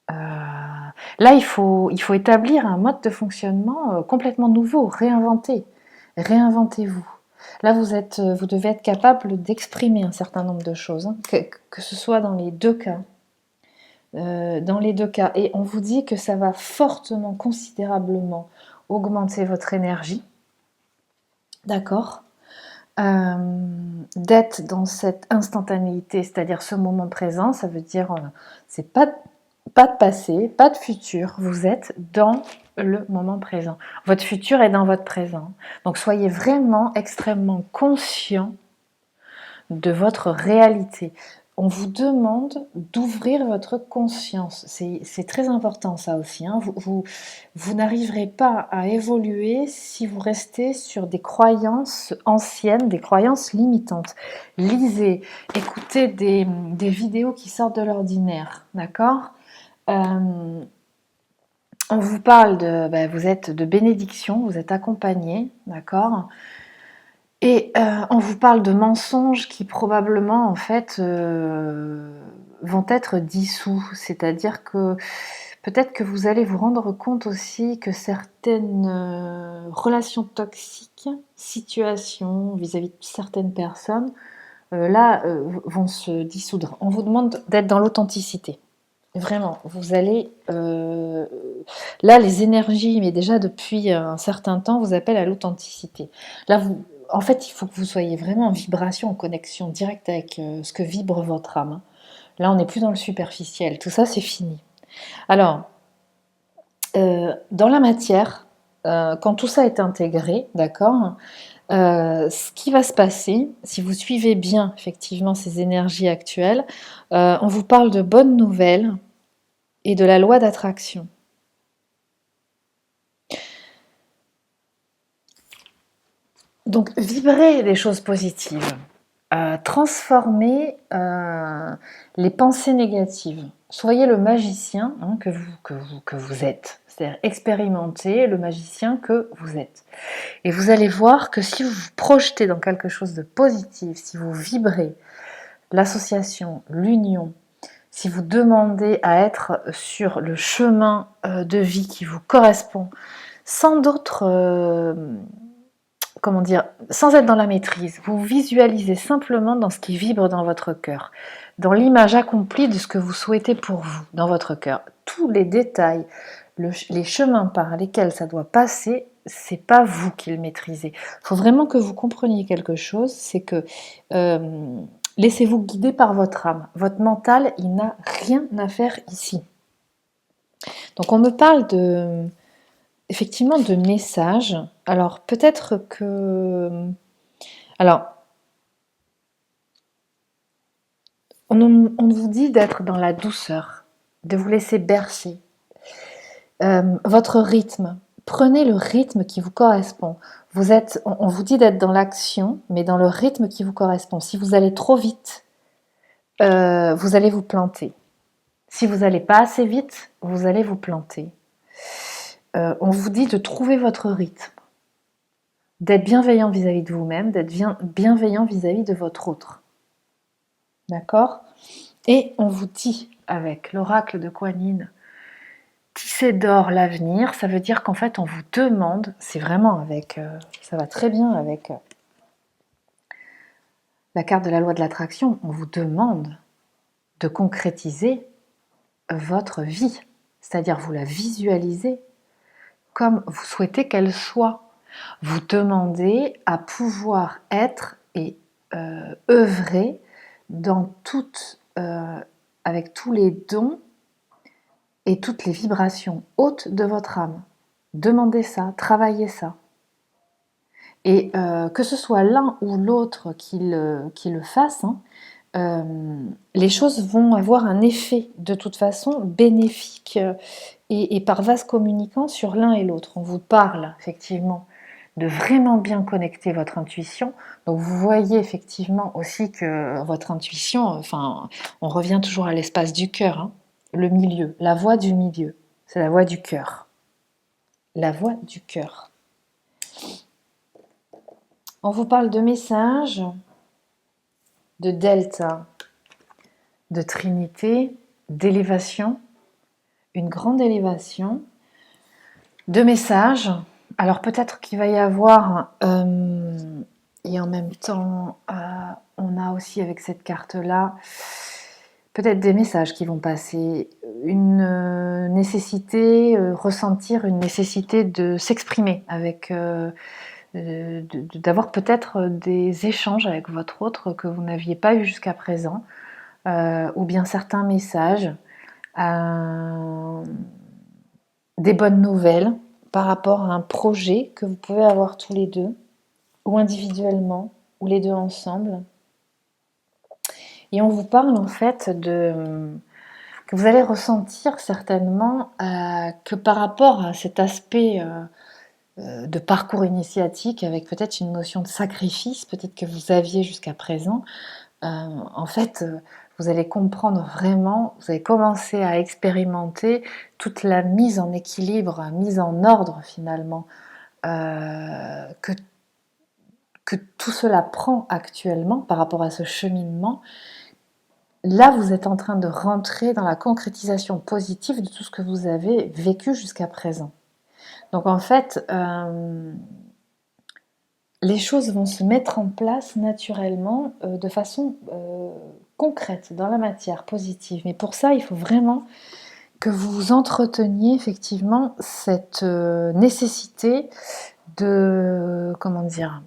Là, il faut établir un mode de fonctionnement complètement nouveau, réinventer. Réinventez-vous. Là, vous devez être capable d'exprimer un certain nombre de choses, que ce soit dans les deux cas. Dans les deux cas. Et on vous dit que ça va fortement, considérablement augmenter votre énergie. D'accord? D'être dans cette instantanéité, c'est-à-dire ce moment présent, ça veut dire c'est pas de passé, pas de futur, vous êtes dans le moment présent. Votre futur est dans votre présent. Donc soyez vraiment extrêmement conscient de votre réalité. On vous demande d'ouvrir votre conscience. C'est très important ça aussi. Vous n'arriverez pas à évoluer si vous restez sur des croyances anciennes, des croyances limitantes. Lisez, écoutez des vidéos qui sortent de l'ordinaire, d'accord? On vous parle vous êtes de bénédiction, vous êtes accompagné, d'accord? Et on vous parle de mensonges qui probablement en fait vont être dissous, c'est-à-dire que peut-être que vous allez vous rendre compte aussi que certaines relations toxiques, situations vis-à-vis de certaines personnes, vont se dissoudre. On vous demande d'être dans l'authenticité. Vraiment, vous allez... là, les énergies, mais déjà depuis un certain temps, vous appellent à l'authenticité. Là, en fait, il faut que vous soyez vraiment en vibration, en connexion directe avec ce que vibre votre âme. Là, on n'est plus dans le superficiel. Tout ça, c'est fini. Alors, dans la matière, quand tout ça est intégré, d'accord, ce qui va se passer, si vous suivez bien effectivement ces énergies actuelles, on vous parle de bonnes nouvelles et de la loi d'attraction. Donc, vibrez des choses positives. Transformez les pensées négatives. Soyez le magicien que vous êtes. C'est-à-dire expérimentez le magicien que vous êtes. Et vous allez voir que si vous vous projetez dans quelque chose de positif, si vous vibrez l'association, l'union, si vous demandez à être sur le chemin de vie qui vous correspond, sans d'autres... comment dire, sans être dans la maîtrise, vous visualisez simplement dans ce qui vibre dans votre cœur, dans l'image accomplie de ce que vous souhaitez pour vous, dans votre cœur. Tous les détails, les chemins par lesquels ça doit passer, c'est pas vous qui le maîtrisez. Il faut vraiment que vous compreniez quelque chose, c'est que laissez-vous guider par votre âme. Votre mental, il n'a rien à faire ici. Donc on me parle effectivement de messages. Alors peut-être que... Alors, on vous dit d'être dans la douceur, de vous laisser bercer. Votre rythme, prenez le rythme qui vous correspond. On vous dit d'être dans l'action, mais dans le rythme qui vous correspond. Si vous allez trop vite, vous allez vous planter. Si vous n'allez pas assez vite, vous allez vous planter. On vous dit de trouver votre rythme, d'être bienveillant vis-à-vis de vous-même, d'être bienveillant vis-à-vis de votre autre. D'accord ? Et on vous dit, avec l'oracle de Kuan Yin, tisser d'or l'avenir, ça veut dire qu'en fait on vous demande, c'est vraiment avec, ça va très bien avec la carte de la loi de l'attraction, on vous demande de concrétiser votre vie, c'est-à-dire vous la visualisez comme vous souhaitez qu'elle soit. Vous demandez à pouvoir être et œuvrer dans avec tous les dons et toutes les vibrations hautes de votre âme. Demandez ça, travaillez ça. Et que ce soit l'un ou l'autre qui le fasse, les choses vont avoir un effet de toute façon bénéfique et par vase communicant sur l'un et l'autre. On vous parle effectivement de vraiment bien connecter votre intuition. Donc vous voyez effectivement aussi que votre intuition, enfin, on revient toujours à l'espace du cœur, hein, le milieu, la voix du milieu, c'est la voix du cœur. La voix du cœur. On vous parle de messages, de delta, de trinité, d'élévation, une grande élévation, de messages. Alors peut-être qu'il va y avoir, et en même temps, on a aussi avec cette carte-là, peut-être des messages qui vont passer, une nécessité, ressentir une nécessité de s'exprimer avec... d'avoir peut-être des échanges avec votre autre que vous n'aviez pas eu jusqu'à présent, ou bien certains messages, des bonnes nouvelles par rapport à un projet que vous pouvez avoir tous les deux, ou individuellement, ou les deux ensemble. Et on vous parle en fait que vous allez ressentir certainement que par rapport à cet aspect de parcours initiatique avec peut-être une notion de sacrifice, peut-être que vous aviez jusqu'à présent, en fait, vous allez comprendre vraiment, vous allez commencer à expérimenter toute la mise en équilibre, la mise en ordre finalement, que tout cela prend actuellement par rapport à ce cheminement. Là, vous êtes en train de rentrer dans la concrétisation positive de tout ce que vous avez vécu jusqu'à présent. Donc en fait, les choses vont se mettre en place naturellement de façon concrète, dans la matière positive. Mais pour ça, il faut vraiment que vous entreteniez effectivement cette nécessité de, comment dire,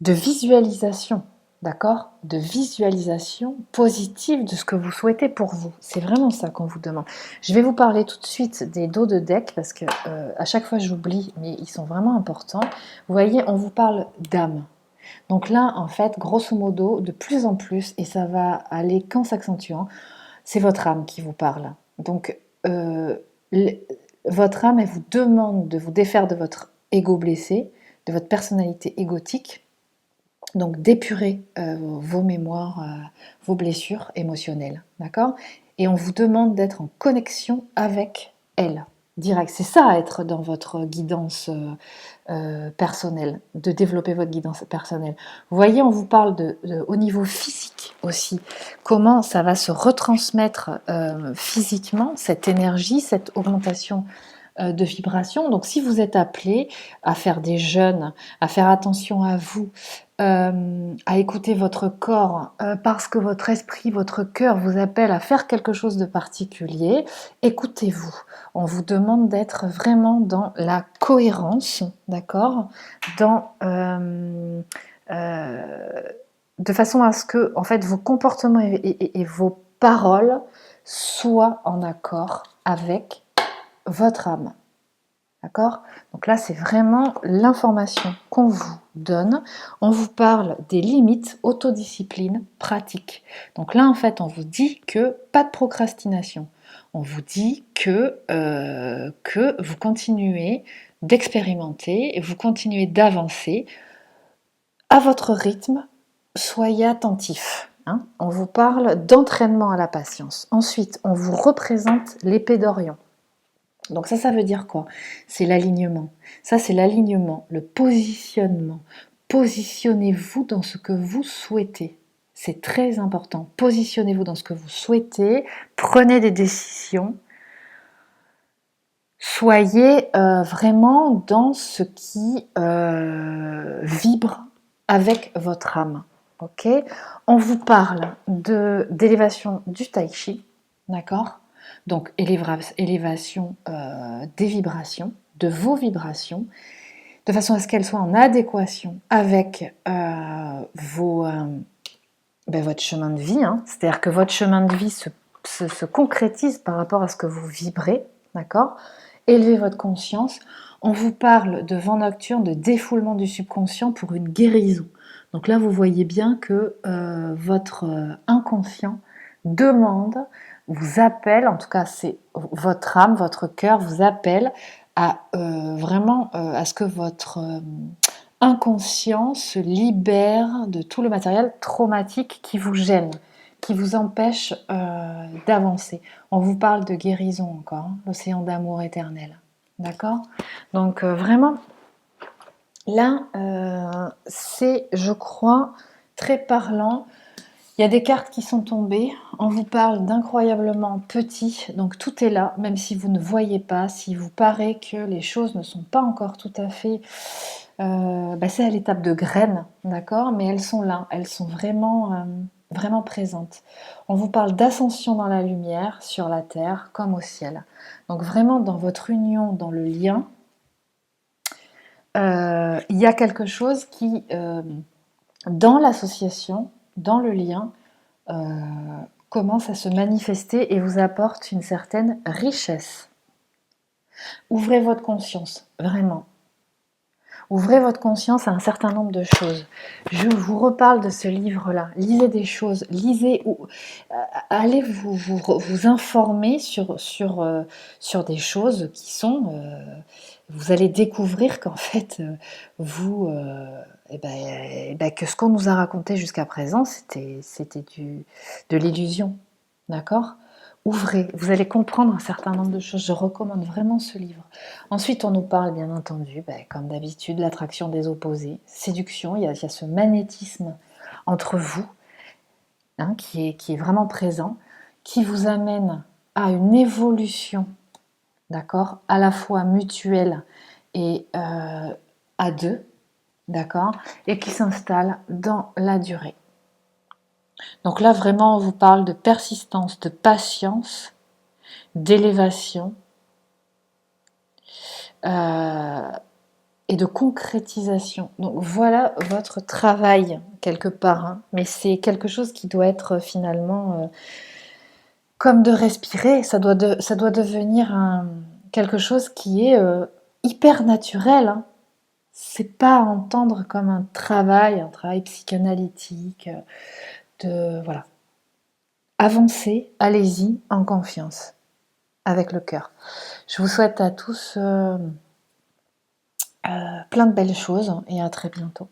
de visualisation. d'accord? De visualisation positive de ce que vous souhaitez pour vous. C'est vraiment ça qu'on vous demande. Je vais vous parler tout de suite des dos de deck parce que à chaque fois j'oublie, mais ils sont vraiment importants. Vous voyez, on vous parle d'âme. Donc là, en fait, grosso modo, de plus en plus, et ça va aller qu'en s'accentuant, c'est votre âme qui vous parle. Donc, l- votre âme, elle vous demande de vous défaire de votre ego blessé, de votre personnalité égotique, donc d'épurer vos mémoires, vos blessures émotionnelles, d'accord? Et on vous demande d'être en connexion avec elle, direct. C'est ça, être dans votre guidance personnelle, de développer votre guidance personnelle. Vous voyez, on vous parle au niveau physique aussi, comment ça va se retransmettre physiquement, cette énergie, cette augmentation de vibration. Donc si vous êtes appelé à faire des jeûnes, à faire attention à vous, à écouter votre corps, parce que votre esprit, votre cœur vous appelle à faire quelque chose de particulier, écoutez-vous. On vous demande d'être vraiment dans la cohérence, d'accord, dans de façon à ce que, en fait, vos comportements et vos paroles soient en accord avec votre âme. D'accord? Donc là, c'est vraiment l'information qu'on vous donne. On vous parle des limites, autodiscipline, pratique. Donc là, en fait, on vous dit que pas de procrastination. On vous dit que vous continuez d'expérimenter, et vous continuez d'avancer à votre rythme. Soyez attentif. Hein. On vous parle d'entraînement à la patience. Ensuite, on vous représente l'épée d'Orion. Donc ça veut dire quoi? C'est l'alignement. Ça, c'est l'alignement, le positionnement. Positionnez-vous dans ce que vous souhaitez. C'est très important. Positionnez-vous dans ce que vous souhaitez. Prenez des décisions. Soyez vraiment dans ce qui vibre avec votre âme. Ok? On vous parle d'élévation du tai chi, d'accord? Donc élévation des vibrations, de vos vibrations, de façon à ce qu'elles soient en adéquation avec votre chemin de vie. Hein. C'est-à-dire que votre chemin de vie se concrétise par rapport à ce que vous vibrez, d'accord? Élevez votre conscience. On vous parle de vent nocturne, de défoulement du subconscient pour une guérison. Donc là, vous voyez bien que votre inconscient demande, vous appelle, en tout cas c'est votre âme, votre cœur vous appelle à vraiment à ce que votre inconscient se libère de tout le matériel traumatique qui vous gêne, qui vous empêche d'avancer. On vous parle de guérison encore, hein, l'océan d'amour éternel. D'accord? Donc vraiment, là, c'est, je crois, très parlant. Il y a des cartes qui sont tombées. On vous parle d'incroyablement petit. Donc tout est là, même si vous ne voyez pas, si vous paraît que les choses ne sont pas encore tout à fait... c'est à l'étape de graines, d'accord? Mais elles sont là, elles sont vraiment, vraiment présentes. On vous parle d'ascension dans la lumière, sur la terre, comme au ciel. Donc vraiment dans votre union, dans le lien, il y a quelque chose qui, dans l'association, dans le lien, commence à se manifester et vous apporte une certaine richesse. Ouvrez votre conscience, vraiment. Ouvrez votre conscience à un certain nombre de choses. Je vous reparle de ce livre-là. Lisez des choses, lisez ou allez vous informer sur des choses qui sont. Vous allez découvrir qu'en fait, que ce qu'on nous a raconté jusqu'à présent, c'était de l'illusion. D'accord? Ouvrez, vous allez comprendre un certain nombre de choses. Je recommande vraiment ce livre. Ensuite, on nous parle, bien entendu, comme d'habitude, l'attraction des opposés, séduction. Il y a ce magnétisme entre vous, hein, qui est vraiment présent, qui vous amène à une évolution, d'accord, à la fois mutuelle et à deux, d'accord, et qui s'installe dans la durée. Donc là, vraiment, on vous parle de persistance, de patience, d'élévation, et de concrétisation. Donc voilà votre travail quelque part, hein. Mais c'est quelque chose qui doit être finalement comme de respirer. Ça doit devenir quelque chose qui est hyper naturel, hein. C'est pas à entendre comme un travail psychanalytique, voilà. Avancez, allez-y en confiance, avec le cœur. Je vous souhaite à tous plein de belles choses et à très bientôt.